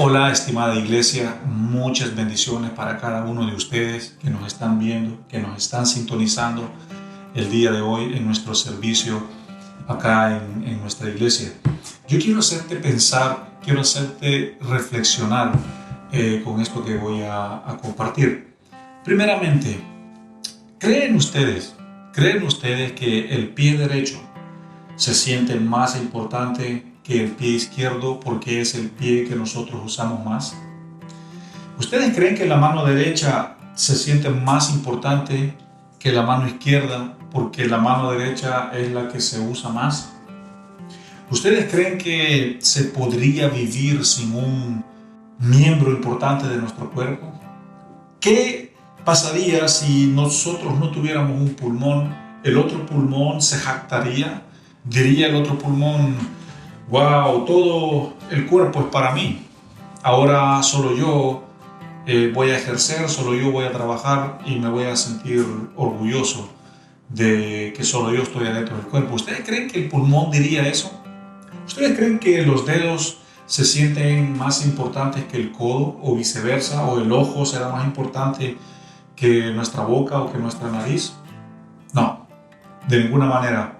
Hola, estimada iglesia, muchas bendiciones para cada uno de ustedes que nos están viendo, que nos están sintonizando el día de hoy en nuestro servicio acá en nuestra iglesia. Yo quiero hacerte pensar, quiero hacerte reflexionar con esto que voy a compartir. Primeramente, ¿creen ustedes que el pie derecho se siente más importante que el pie izquierdo porque es el pie que nosotros usamos más? ¿Ustedes creen que la mano derecha se siente más importante que la mano izquierda porque la mano derecha es la que se usa más? ¿Ustedes creen que se podría vivir sin un miembro importante de nuestro cuerpo? ¿Qué pasaría si nosotros no tuviéramos un pulmón? ¿El otro pulmón se jactaría? ¿Diría el otro pulmón: wow, todo el cuerpo es para mí, ahora solo yo voy a ejercer, solo yo voy a trabajar y me voy a sentir orgulloso de que solo yo estoy adentro del cuerpo? ¿Ustedes creen que el pulmón diría eso? ¿Ustedes creen que los dedos se sienten más importantes que el codo o viceversa? ¿O el ojo será más importante que nuestra boca o que nuestra nariz? No, de ninguna manera.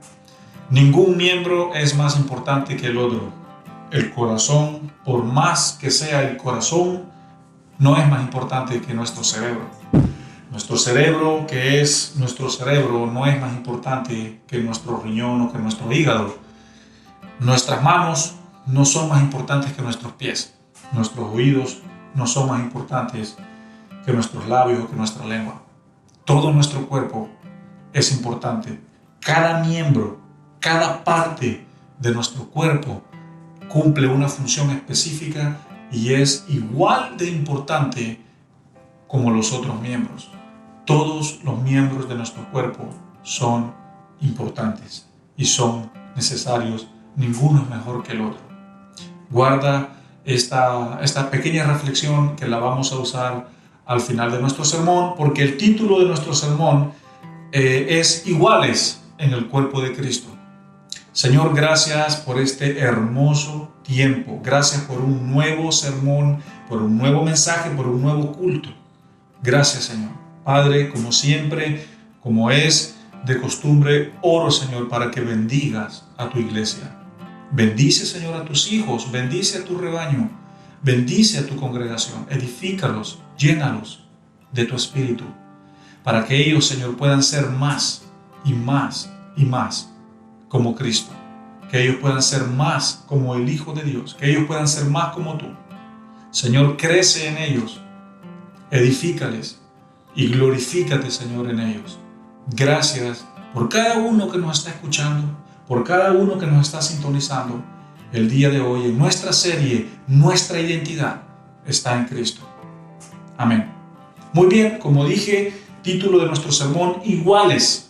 Ningún miembro es más importante que el otro. El corazón, por más que sea el corazón, no es más importante que nuestro cerebro. Nuestro cerebro, que es nuestro cerebro, no es más importante que nuestro riñón o que nuestro hígado. Nuestras manos no son más importantes que nuestros pies. Nuestros oídos no son más importantes que nuestros labios o que nuestra lengua. Todo nuestro cuerpo es importante. Cada miembro, cada parte de nuestro cuerpo cumple una función específica y es igual de importante como los otros miembros. Todos los miembros de nuestro cuerpo son importantes y son necesarios. Ninguno es mejor que el otro. Guarda esta pequeña reflexión que la vamos a usar al final de nuestro sermón, porque el título de nuestro sermón es Iguales en el cuerpo de Cristo. Señor, gracias por este hermoso tiempo. Gracias por un nuevo sermón, por un nuevo mensaje, por un nuevo culto. Gracias, Señor. Padre, como siempre, como es de costumbre, oro, Señor, para que bendigas a tu iglesia. Bendice, Señor, a tus hijos, bendice a tu rebaño, bendice a tu congregación, edifícalos, llénalos de tu espíritu, para que ellos, Señor, puedan ser más y más y más como Cristo, que ellos puedan ser más como el Hijo de Dios, que ellos puedan ser más como tú. Señor, crece en ellos, edifícales y glorifícate, Señor, en ellos. Gracias por cada uno que nos está escuchando, por cada uno que nos está sintonizando el día de hoy en nuestra serie. Nuestra identidad está en Cristo. Amén. Muy bien, como dije, título de nuestro sermón: Iguales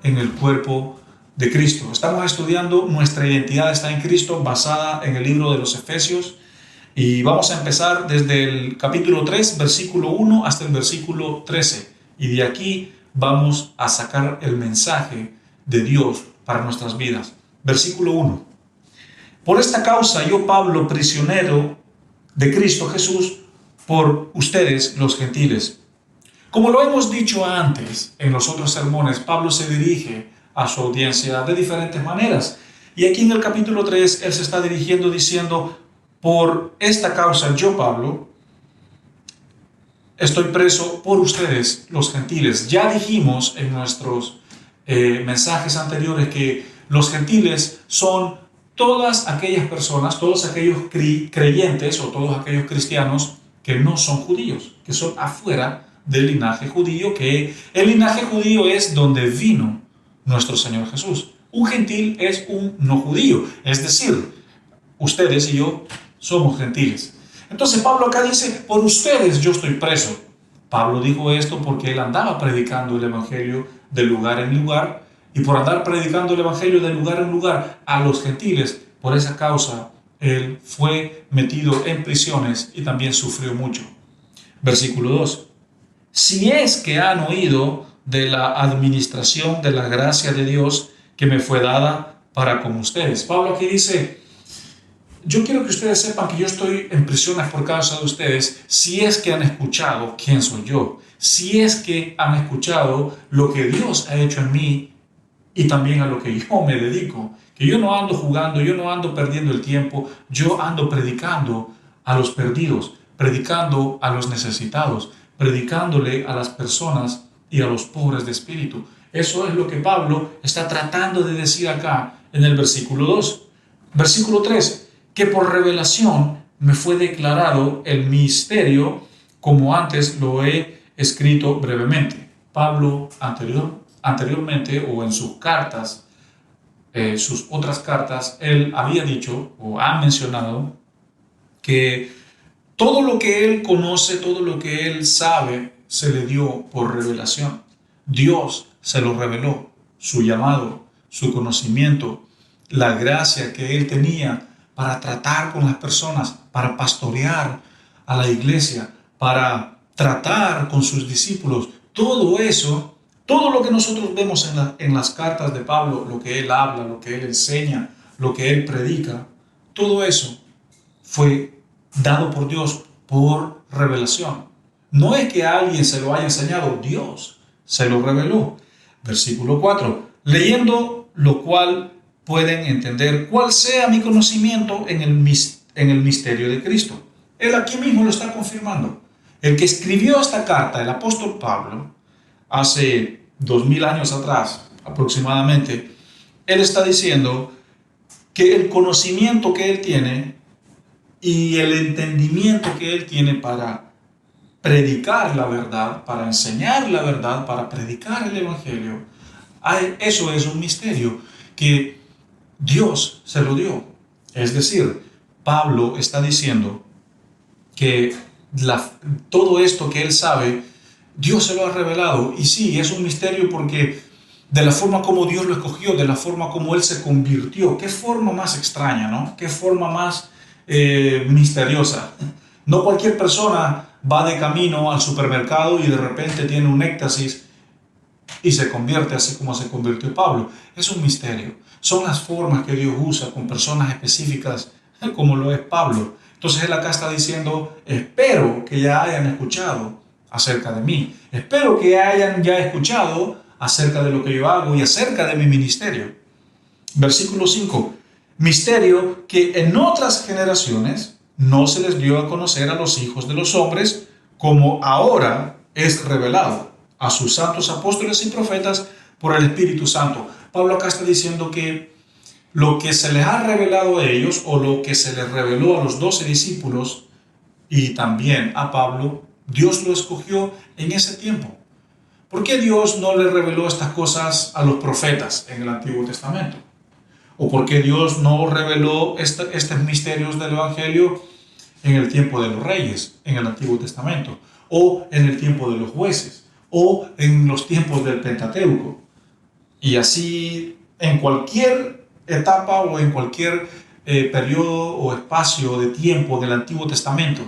en el cuerpo de Cristo. Estamos estudiando Nuestra identidad está en Cristo, basada en el libro de los Efesios, y vamos a empezar desde el capítulo 3, versículo 1 hasta el versículo 13, y de aquí vamos a sacar el mensaje de Dios para nuestras vidas. Versículo 1. Por esta causa yo, Pablo, prisionero de Cristo Jesús, por ustedes los gentiles. Como lo hemos dicho antes en los otros sermones, Pablo se dirige a su audiencia de diferentes maneras. Y aquí en el capítulo 3, él se está dirigiendo diciendo: por esta causa yo, Pablo, estoy preso por ustedes, los gentiles. Ya dijimos en nuestros mensajes anteriores que los gentiles son todas aquellas personas, todos aquellos creyentes o todos aquellos cristianos que no son judíos, que son afuera del linaje judío, que el linaje judío es donde vino nuestro Señor Jesús. Un gentil es un no judío, es decir, ustedes y yo somos gentiles. Entonces Pablo acá dice: por ustedes yo estoy preso. Pablo dijo esto porque él andaba predicando el evangelio de lugar en lugar, y por andar predicando el evangelio de lugar en lugar a los gentiles, por esa causa él fue metido en prisiones y también sufrió mucho. Versículo 2. Si es que han oído de la administración de la gracia de Dios que me fue dada para con ustedes. Pablo aquí dice: yo quiero que ustedes sepan que yo estoy en prisiones por causa de ustedes, si es que han escuchado quién soy yo, si es que han escuchado lo que Dios ha hecho en mí y también a lo que yo me dedico, que yo no ando jugando, yo no ando perdiendo el tiempo, yo ando predicando a los perdidos, predicando a los necesitados, predicándole a las personas y a los pobres de espíritu. Eso es lo que Pablo está tratando de decir acá en el versículo 2. Versículo 3, que por revelación me fue declarado el misterio, como antes lo he escrito brevemente. Pablo anteriormente o en sus cartas, sus otras cartas, él había dicho o ha mencionado que todo lo que él conoce, todo lo que él sabe, se le dio por revelación. Dios se lo reveló, su llamado, su conocimiento, la gracia que él tenía para tratar con las personas, para pastorear a la iglesia, para tratar con sus discípulos. Todo eso, todo lo que nosotros vemos en las cartas de Pablo, lo que él habla, lo que él enseña, lo que él predica, todo eso fue dado por Dios por revelación. No es que alguien se lo haya enseñado, Dios se lo reveló. Versículo 4. Leyendo lo cual pueden entender cuál sea mi conocimiento en el misterio de Cristo. Él aquí mismo lo está confirmando. El que escribió esta carta, el apóstol Pablo, hace 2000 años atrás aproximadamente, él está diciendo que el conocimiento que él tiene y el entendimiento que él tiene para predicar la verdad, para enseñar la verdad, para predicar el evangelio, eso es un misterio que Dios se lo dio. Es decir, Pablo está diciendo que todo esto que él sabe, Dios se lo ha revelado. Y sí, es un misterio porque de la forma como Dios lo escogió, de la forma como él se convirtió, qué forma más extraña, ¿no? Qué forma más misteriosa. No cualquier persona va de camino al supermercado y de repente tiene un éxtasis y se convierte así como se convirtió Pablo. Es un misterio. Son las formas que Dios usa con personas específicas como lo es Pablo. Entonces él acá está diciendo, espero que ya hayan escuchado acerca de mí. Espero que hayan ya escuchado acerca de lo que yo hago y acerca de mi ministerio. Versículo 5. Misterio que en otras generaciones no se les dio a conocer a los hijos de los hombres, como ahora es revelado a sus santos apóstoles y profetas por el Espíritu Santo. Pablo acá está diciendo que lo que se les ha revelado a ellos, o lo que se les reveló a los 12 discípulos y también a Pablo, Dios lo escogió en ese tiempo. ¿Por qué Dios no le reveló estas cosas a los profetas en el Antiguo Testamento? ¿O por qué Dios no reveló estos misterios del Evangelio en el tiempo de los reyes, en el Antiguo Testamento? ¿O en el tiempo de los jueces? ¿O en los tiempos del Pentateuco? Y así en cualquier etapa o en cualquier periodo o espacio de tiempo del Antiguo Testamento.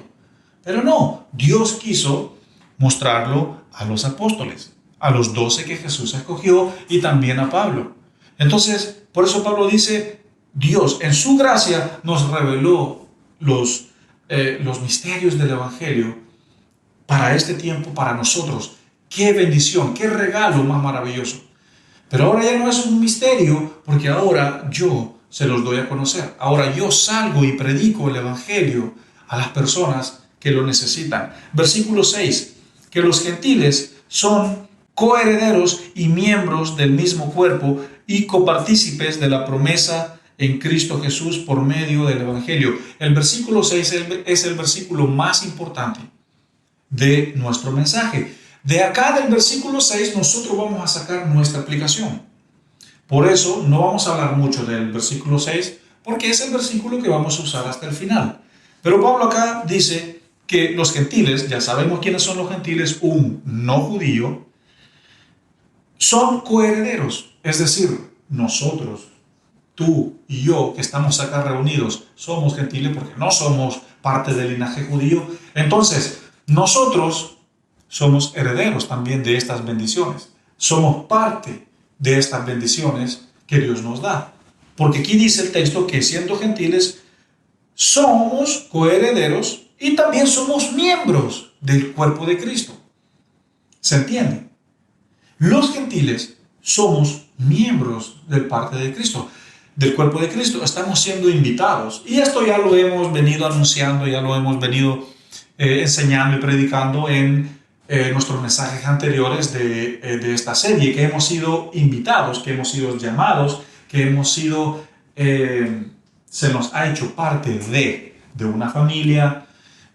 Pero no, Dios quiso mostrarlo a los apóstoles, a los 12 que Jesús escogió y también a Pablo. Entonces, por eso Pablo dice, Dios en su gracia nos reveló los misterios del Evangelio para este tiempo, para nosotros. ¡Qué bendición! ¡Qué regalo más maravilloso! Pero ahora ya no es un misterio, porque ahora yo se los doy a conocer. Ahora yo salgo y predico el Evangelio a las personas que lo necesitan. Versículo 6, que los gentiles son coherederos y miembros del mismo cuerpo y copartícipes de la promesa en Cristo Jesús por medio del Evangelio. El versículo 6 es el versículo más importante de nuestro mensaje. De acá del versículo 6 nosotros vamos a sacar nuestra aplicación. Por eso no vamos a hablar mucho del versículo 6, porque es el versículo que vamos a usar hasta el final. Pero Pablo acá dice que los gentiles, ya sabemos quiénes son los gentiles, un no judío, son coherederos. Es decir, nosotros, tú y yo, que estamos acá reunidos, somos gentiles porque no somos parte del linaje judío. Entonces, nosotros somos herederos también de estas bendiciones. Somos parte de estas bendiciones que Dios nos da. Porque aquí dice el texto que siendo gentiles, somos coherederos y también somos miembros del cuerpo de Cristo. ¿Se entiende? Los gentiles somos miembros del parte de Cristo, del cuerpo de Cristo. Estamos siendo invitados. Y esto ya lo hemos venido anunciando, ya lo hemos venido enseñando y predicando en nuestros mensajes anteriores de esta serie, que hemos sido invitados, que hemos sido llamados, que hemos sido, se nos ha hecho parte de una familia,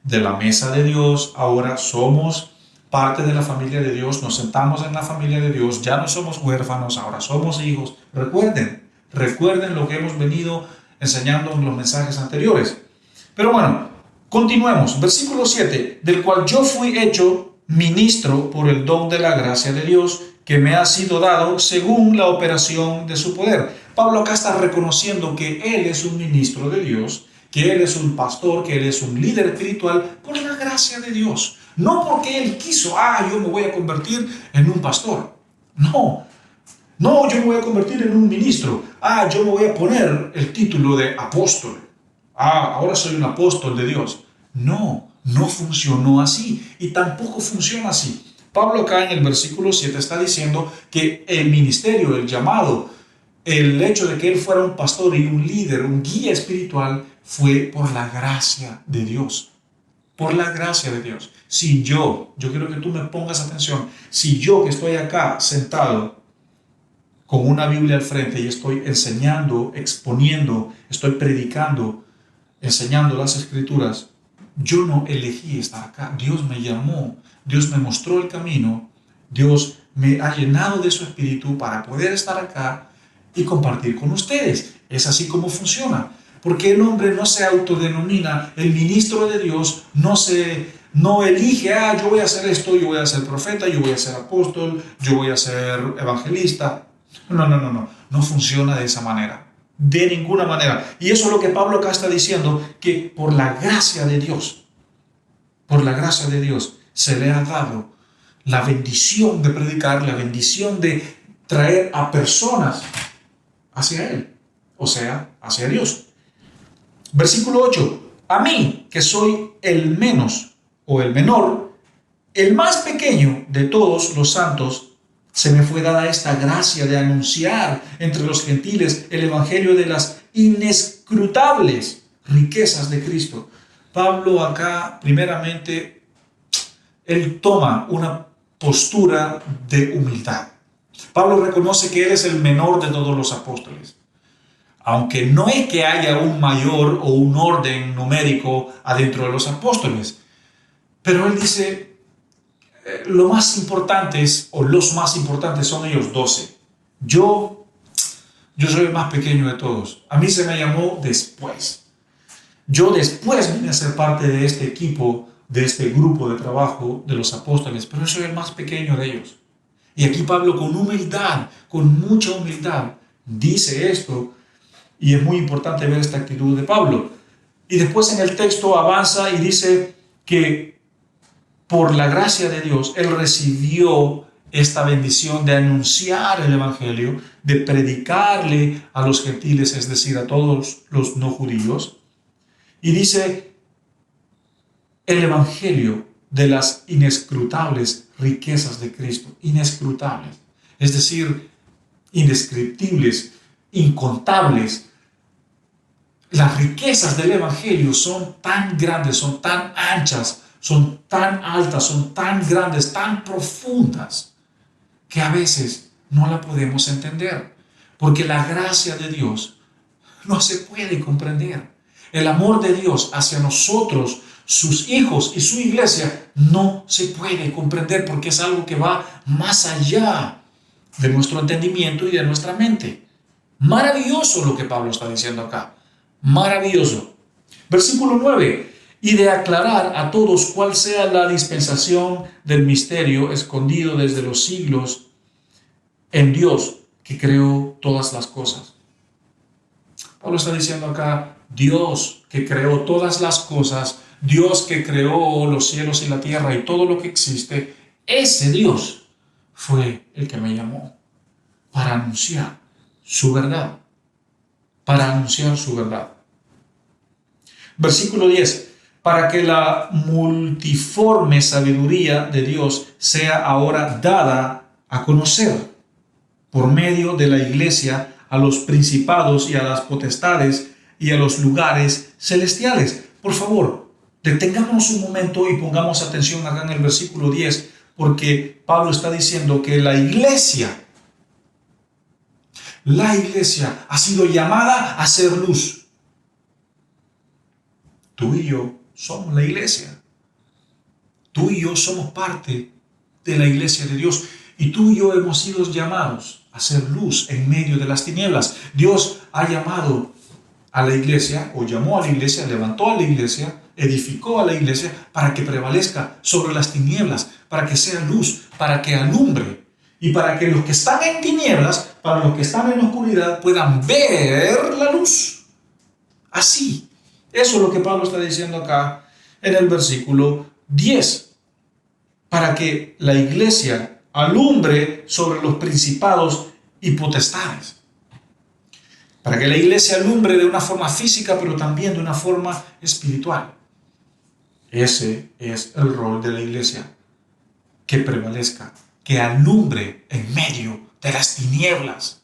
de la mesa de Dios. Ahora somos parte de la familia de Dios, nos sentamos en la familia de Dios, ya no somos huérfanos, ahora somos hijos. Recuerden lo que hemos venido enseñando en los mensajes anteriores. Pero bueno, continuemos. Versículo 7, del cual yo fui hecho ministro por el don de la gracia de Dios, que me ha sido dado según la operación de su poder. Pablo acá está reconociendo que él es un ministro de Dios, que él es un pastor, que él es un líder espiritual por la gracia de Dios. No porque él quiso, yo me voy a convertir en un pastor. No, yo me voy a convertir en un ministro. Yo me voy a poner el título de apóstol. Ahora soy un apóstol de Dios. No funcionó así y tampoco funciona así. Pablo acá en el versículo 7 está diciendo que el ministerio, el llamado, el hecho de que él fuera un pastor y un líder, un guía espiritual, fue por la gracia de Dios. Por la gracia de Dios. Si yo quiero que tú me pongas atención, si yo que estoy acá sentado con una Biblia al frente y estoy enseñando, exponiendo, estoy predicando, enseñando las Escrituras, yo no elegí estar acá. Dios me llamó, Dios me mostró el camino, Dios me ha llenado de su Espíritu para poder estar acá y compartir con ustedes. Es así como funciona. Porque el hombre no se autodenomina el ministro de Dios, no elige, yo voy a hacer esto, yo voy a ser profeta, yo voy a ser apóstol, yo voy a ser evangelista. No funciona de esa manera, de ninguna manera. Y eso es lo que Pablo acá está diciendo, que por la gracia de Dios, se le ha dado la bendición de predicar, la bendición de traer a personas hacia Él, o sea, hacia Dios. Versículo 8, a mí, que soy el menos o el menor, el más pequeño de todos los santos, se me fue dada esta gracia de anunciar entre los gentiles el evangelio de las inescrutables riquezas de Cristo. Pablo acá, primeramente, él toma una postura de humildad. Pablo reconoce que él es el menor de todos los apóstoles. Aunque no es que haya un mayor o un orden numérico adentro de los apóstoles. Pero él dice, los más importantes son ellos 12. Yo soy el más pequeño de todos. A mí se me llamó después. Yo después vine a ser parte de este equipo, de este grupo de trabajo de los apóstoles, pero yo soy el más pequeño de ellos. Y aquí Pablo con humildad, con mucha humildad, dice esto. Y es muy importante ver esta actitud de Pablo. Y después en el texto avanza y dice que por la gracia de Dios, él recibió esta bendición de anunciar el evangelio, de predicarle a los gentiles, es decir, a todos los no judíos. Y dice el evangelio de las inescrutables riquezas de Cristo. Inescrutables, es decir, indescriptibles, incontables. Las riquezas del evangelio son tan grandes, son tan anchas, son tan altas, son tan grandes, tan profundas, que a veces no la podemos entender, porque la gracia de Dios no se puede comprender. El amor de Dios hacia nosotros, sus hijos y su iglesia, no se puede comprender, porque es algo que va más allá de nuestro entendimiento y de nuestra mente. Maravilloso lo que Pablo está diciendo acá. Maravilloso. Versículo 9. Y de aclarar a todos cuál sea la dispensación del misterio escondido desde los siglos en Dios, que creó todas las cosas. Pablo está diciendo acá, Dios que creó todas las cosas, Dios que creó los cielos y la tierra y todo lo que existe, ese Dios fue el que me llamó para anunciar su verdad. Para anunciar su verdad. Versículo 10. Para que la multiforme sabiduría de Dios sea ahora dada a conocer por medio de la iglesia a los principados y a las potestades y a los lugares celestiales. Por favor, detengámonos un momento y pongamos atención acá en el versículo 10, porque Pablo está diciendo que la iglesia ha sido llamada a ser luz. Tú y yo somos la iglesia. Tú y yo somos parte de la iglesia de Dios. Y tú y yo hemos sido llamados a ser luz en medio de las tinieblas. Dios ha llamado a la iglesia, o llamó a la iglesia, levantó a la iglesia, edificó a la iglesia para que prevalezca sobre las tinieblas, para que sea luz, para que alumbre. Y para que los que están en tinieblas, para los que están en oscuridad, puedan ver la luz. Así. Eso es lo que Pablo está diciendo acá en el versículo 10. Para que la iglesia alumbre sobre los principados y potestades. Para que la iglesia alumbre de una forma física, pero también de una forma espiritual. Ese es el rol de la iglesia. Que prevalezca, que alumbre en medio de las tinieblas.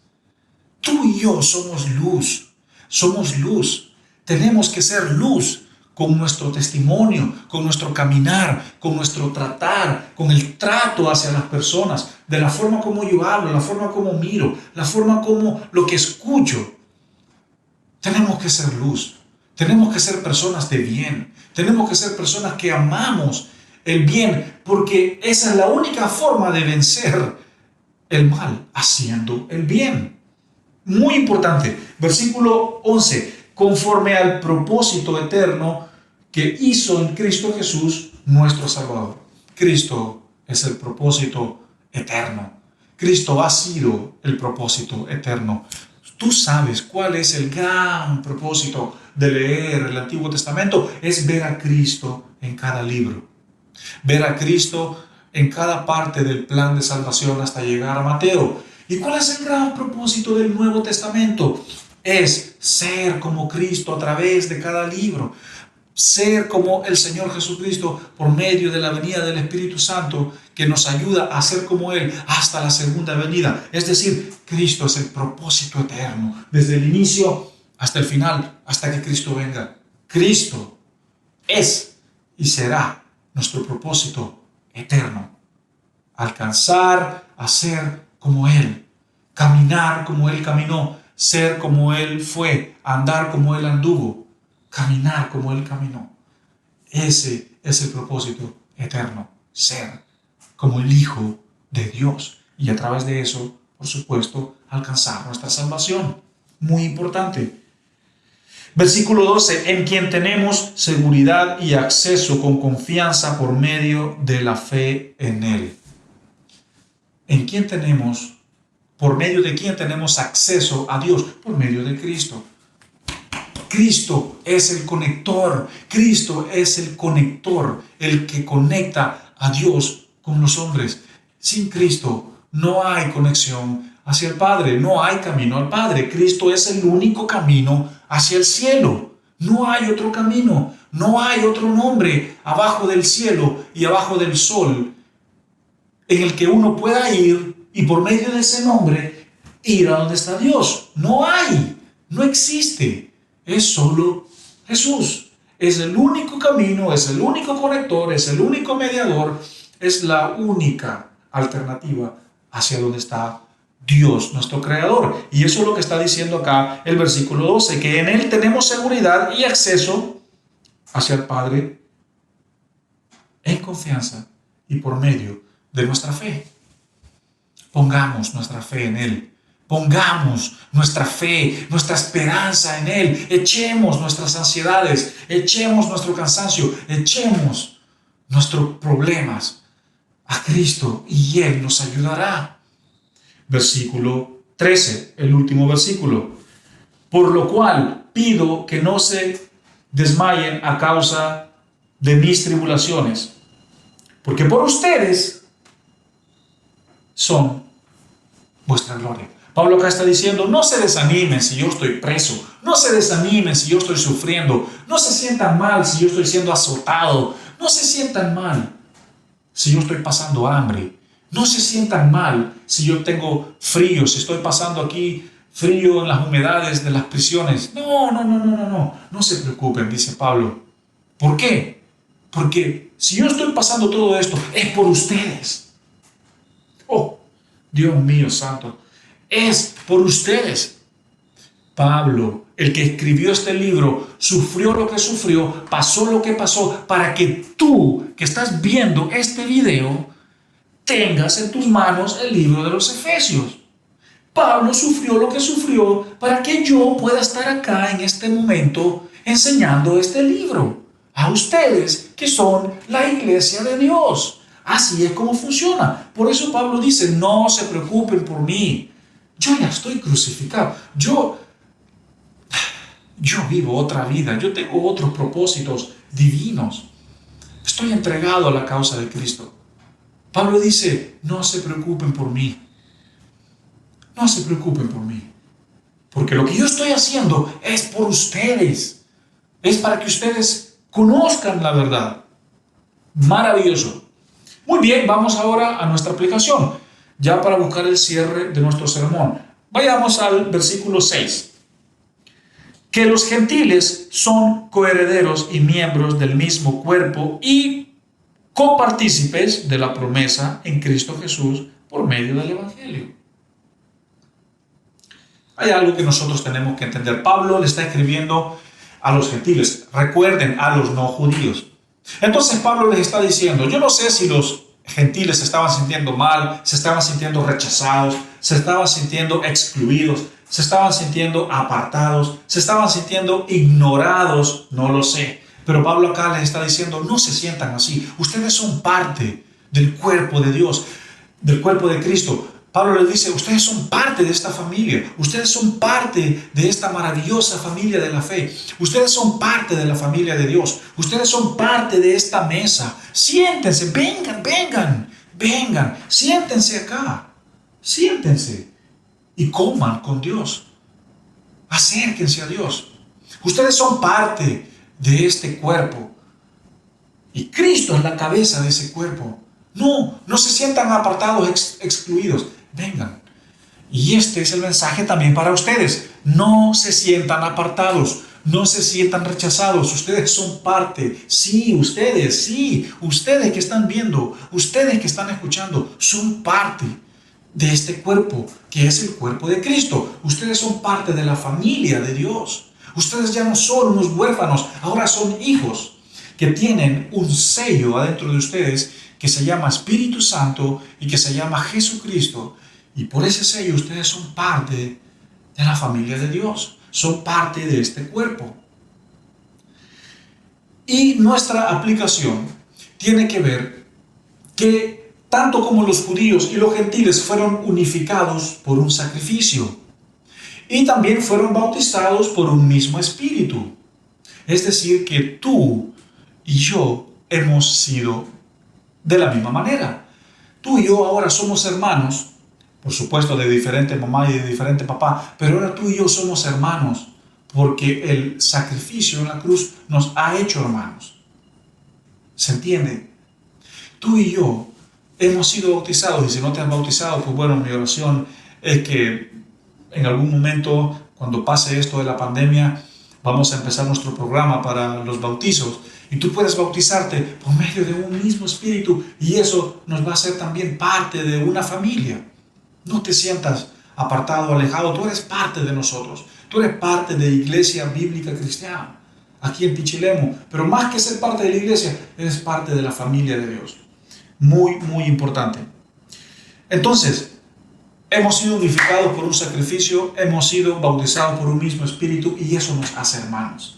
Tú y yo somos luz. Somos luz. Tenemos que ser luz con nuestro testimonio, con nuestro caminar, con nuestro tratar, con el trato hacia las personas, de la forma como yo hablo, la forma como miro, la forma como lo que escucho. Tenemos que ser luz. Tenemos que ser personas de bien. Tenemos que ser personas que amamos el bien, porque esa es la única forma de vencer el mal, haciendo el bien. Muy importante. Versículo 11. Conforme al propósito eterno que hizo en Cristo Jesús, nuestro Salvador. Cristo es el propósito eterno. Cristo ha sido el propósito eterno. Tú sabes cuál es el gran propósito de leer el Antiguo Testamento. Es ver a Cristo en cada libro. Ver a Cristo en cada parte del plan de salvación hasta llegar a Mateo. ¿Y cuál es el gran propósito del Nuevo Testamento? Es ser como Cristo a través de cada libro. Ser como el Señor Jesucristo por medio de la venida del Espíritu Santo, que nos ayuda a ser como Él hasta la segunda venida. Es decir, Cristo es el propósito eterno, desde el inicio hasta el final, hasta que Cristo venga. Cristo es y será nuestro propósito eterno. Alcanzar a ser como Él, caminar como Él caminó, ser como Él fue, andar como Él anduvo, caminar como Él caminó. Ese es el propósito eterno, ser como el Hijo de Dios. Y a través de eso, por supuesto, alcanzar nuestra salvación. Muy importante. Versículo 12, en quien tenemos seguridad y acceso con confianza por medio de la fe en Él. ¿En quién tenemos, por medio de quién tenemos acceso a Dios? Por medio de Cristo. Cristo es el conector. Cristo es el conector, el que conecta a Dios con los hombres. Sin Cristo no hay conexión hacia el Padre, no hay camino al Padre. Cristo es el único camino hacia el cielo. No hay otro camino, no hay otro nombre abajo del cielo y abajo del sol en el que uno pueda ir y por medio de ese nombre ir a donde está Dios. No hay, no existe. Es solo Jesús. Es el único camino, es el único conector, es el único mediador, es la única alternativa hacia donde está Dios, nuestro Creador. Y eso es lo que está diciendo acá el versículo 12, que en Él tenemos seguridad y acceso hacia el Padre en confianza y por medio de nuestra fe. Pongamos nuestra fe en Él. Pongamos nuestra fe, nuestra esperanza en Él. Echemos nuestras ansiedades, echemos nuestro cansancio, echemos nuestros problemas a Cristo y Él nos ayudará. Versículo 13, el último versículo. Por lo cual pido que no se desmayen a causa de mis tribulaciones, porque por ustedes son vuestra gloria. Pablo acá está diciendo, no se desanimen si yo estoy preso, no se desanimen si yo estoy sufriendo, no se sientan mal si yo estoy siendo azotado, no se sientan mal si yo estoy pasando hambre, no se sientan mal si yo tengo frío, si estoy pasando aquí frío en las humedades de las prisiones. No se preocupen, dice Pablo. ¿Por qué? Porque si yo estoy pasando todo esto, es por ustedes. Oh, Dios mío santo, es por ustedes. Pablo, el que escribió este libro, sufrió lo que sufrió, pasó lo que pasó, para que tú, que estás viendo este video, tengas en tus manos el libro de los Efesios. Pablo sufrió lo que sufrió para que yo pueda estar acá en este momento enseñando este libro a ustedes que son la iglesia de Dios. Así es como funciona. Por eso Pablo dice, no se preocupen por mí. Yo ya estoy crucificado. Yo vivo otra vida. Yo tengo otros propósitos divinos. Estoy entregado a la causa de Cristo. Pablo dice, no se preocupen por mí. No se preocupen por mí. Porque lo que yo estoy haciendo es por ustedes. Es para que ustedes conozcan la verdad. Maravilloso. Muy bien, vamos ahora a nuestra aplicación, ya para buscar el cierre de nuestro sermón. Vayamos al versículo 6. Que los gentiles son coherederos y miembros del mismo cuerpo y copartícipes de la promesa en Cristo Jesús por medio del Evangelio. Hay algo que nosotros tenemos que entender. Pablo le está escribiendo a los gentiles, recuerden, a los no judíos. Entonces Pablo les está diciendo, yo no sé si los gentiles se estaban sintiendo mal, se estaban sintiendo rechazados, se estaban sintiendo excluidos, se estaban sintiendo apartados, se estaban sintiendo ignorados, no lo sé. Pero Pablo acá les está diciendo, no se sientan así, ustedes son parte del cuerpo de Dios, del cuerpo de Cristo. Pablo les dice, ustedes son parte de esta familia, ustedes son parte de esta maravillosa familia de la fe, ustedes son parte de la familia de Dios, ustedes son parte de esta mesa. Siéntense, vengan, siéntense acá, siéntense y coman con Dios, acérquense a Dios. Ustedes son parte de este cuerpo y Cristo es la cabeza de ese cuerpo. No se sientan apartados, excluidos. Vengan. Y este es el mensaje también para ustedes. No se sientan apartados, no se sientan rechazados. Ustedes son parte. Sí, ustedes que están viendo, ustedes que están escuchando, son parte de este cuerpo, que es el cuerpo de Cristo. Ustedes son parte de la familia de Dios. Ustedes ya no son unos huérfanos, ahora son hijos que tienen un sello adentro de ustedes que se llama Espíritu Santo y que se llama Jesucristo. Y por ese sello ustedes son parte de la familia de Dios. Son parte de este cuerpo. Y nuestra aplicación tiene que ver que tanto como los judíos y los gentiles fueron unificados por un sacrificio y también fueron bautizados por un mismo Espíritu. Es decir, que tú y yo hemos sido de la misma manera. Tú y yo ahora somos hermanos, por supuesto de diferente mamá y de diferente papá, pero ahora tú y yo somos hermanos porque el sacrificio en la cruz nos ha hecho hermanos. ¿Se entiende? Tú y yo hemos sido bautizados, y si no te has bautizado, pues bueno, mi oración es que en algún momento, cuando pase esto de la pandemia, vamos a empezar nuestro programa para los bautizos y tú puedes bautizarte por medio de un mismo Espíritu y eso nos va a hacer también parte de una familia. No te sientas apartado, alejado, tú eres parte de nosotros. Tú eres parte de Iglesia Bíblica Cristiana, aquí en Pichilemu. Pero más que ser parte de la iglesia, eres parte de la familia de Dios. Muy, muy importante. Entonces, hemos sido unificados por un sacrificio, hemos sido bautizados por un mismo Espíritu y eso nos hace hermanos.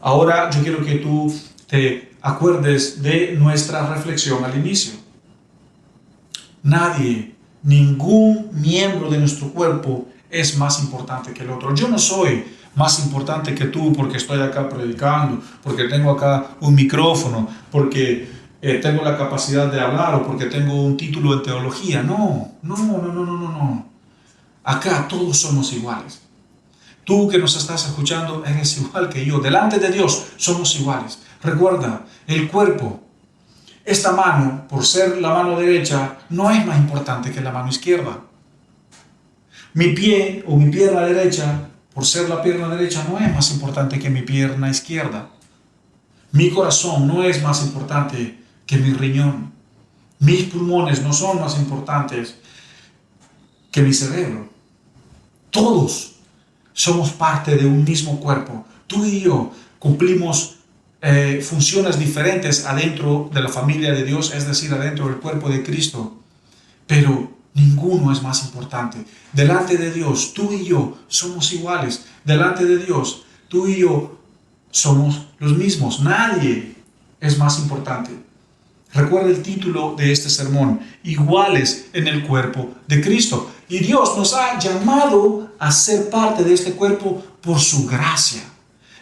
Ahora yo quiero que tú te acuerdes de nuestra reflexión al inicio. Nadie, ningún miembro de nuestro cuerpo es más importante que el otro. Yo no soy más importante que tú porque estoy acá predicando, porque tengo acá un micrófono, porque tengo la capacidad de hablar o porque tengo un título en teología. No. Acá todos somos iguales. Tú que nos estás escuchando eres igual que yo. Delante de Dios somos iguales. Recuerda, el cuerpo, esta mano, por ser la mano derecha, no es más importante que la mano izquierda. Mi pie o mi pierna derecha, por ser la pierna derecha, no es más importante que mi pierna izquierda. Mi corazón no es más importante que mi riñón. Mis pulmones no son más importantes que mi cerebro. Todos somos parte de un mismo cuerpo. Tú y yo cumplimos funciones diferentes adentro de la familia de Dios, es decir, adentro del cuerpo de Cristo. Pero ninguno es más importante. Delante de Dios, tú y yo somos iguales. Delante de Dios, tú y yo somos los mismos. Nadie es más importante. Recuerda el título de este sermón: iguales en el cuerpo de Cristo. Y Dios nos ha llamado a ser parte de este cuerpo por su gracia.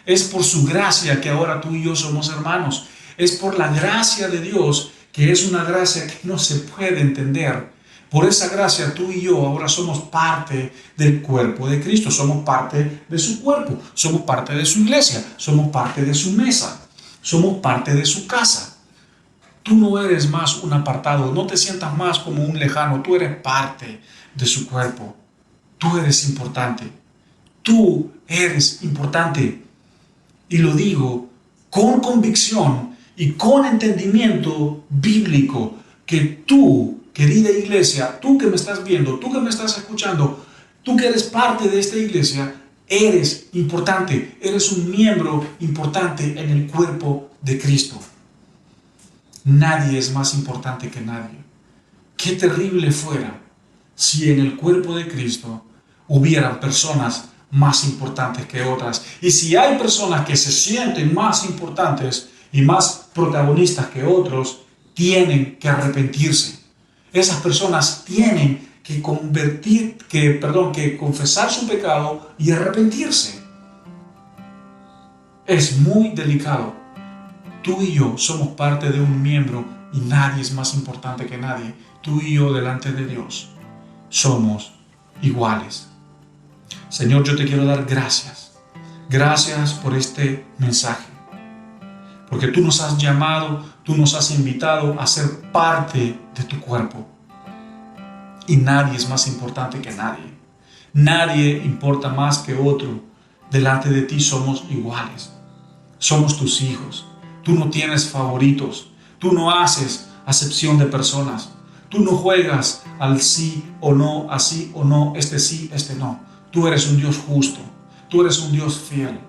Es por su gracia que ahora tú y yo somos hermanos. Es por la gracia de Dios, que es una gracia que no se puede entender. Por esa gracia tú y yo ahora somos parte del cuerpo de Cristo. Somos parte de su cuerpo. Somos parte de su iglesia. Somos parte de su mesa. Somos parte de su casa. Tú no eres más un apartado, no te sientas más como un lejano, tú eres parte de su cuerpo. Tú eres importante. Tú eres importante. Y lo digo con convicción y con entendimiento bíblico, que tú, querida iglesia, tú que me estás viendo, tú que me estás escuchando, tú que eres parte de esta iglesia, eres importante, eres un miembro importante en el cuerpo de Cristo. Nadie es más importante que nadie. Qué terrible fuera si en el cuerpo de Cristo hubieran personas más importantes que otras. Y si hay personas que se sienten más importantes y más protagonistas que otros, tienen que arrepentirse. Esas personas tienen que confesar su pecado y arrepentirse. Es muy delicado. Tú y yo somos parte de un miembro y nadie es más importante que nadie. Tú y yo delante de Dios somos iguales. Señor, yo te quiero dar gracias. Gracias por este mensaje. Porque tú nos has llamado, tú nos has invitado a ser parte de tu cuerpo. Y nadie es más importante que nadie. Nadie importa más que otro. Delante de ti somos iguales. Somos tus hijos. Tú no tienes favoritos. Tú no haces acepción de personas. Tú no juegas al sí o no, así o no, este sí, este no. Tú eres un Dios justo. Tú eres un Dios fiel.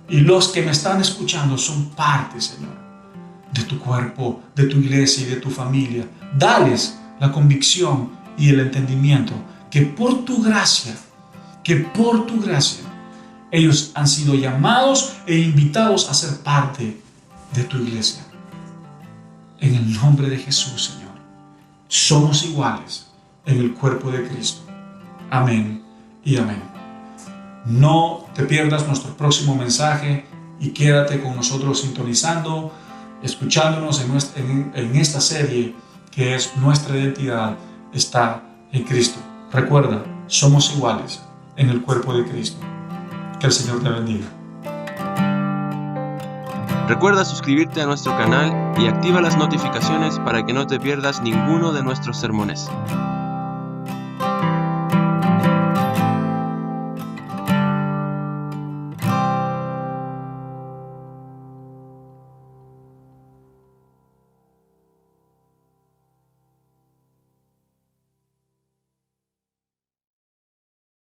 Y los que me están escuchando son parte, Señor, de tu cuerpo, de tu iglesia y de tu familia. Dales la convicción y el entendimiento que por tu gracia, ellos han sido llamados e invitados a ser parte de tu iglesia. En el nombre de Jesús, Señor, somos iguales en el cuerpo de Cristo. Amén y amén. No te pierdas nuestro próximo mensaje y quédate con nosotros sintonizando, escuchándonos en esta serie que es Nuestra identidad está en Cristo. Recuerda, somos iguales en el cuerpo de Cristo. Que el Señor te bendiga. Recuerda suscribirte a nuestro canal y activa las notificaciones para que no te pierdas ninguno de nuestros sermones.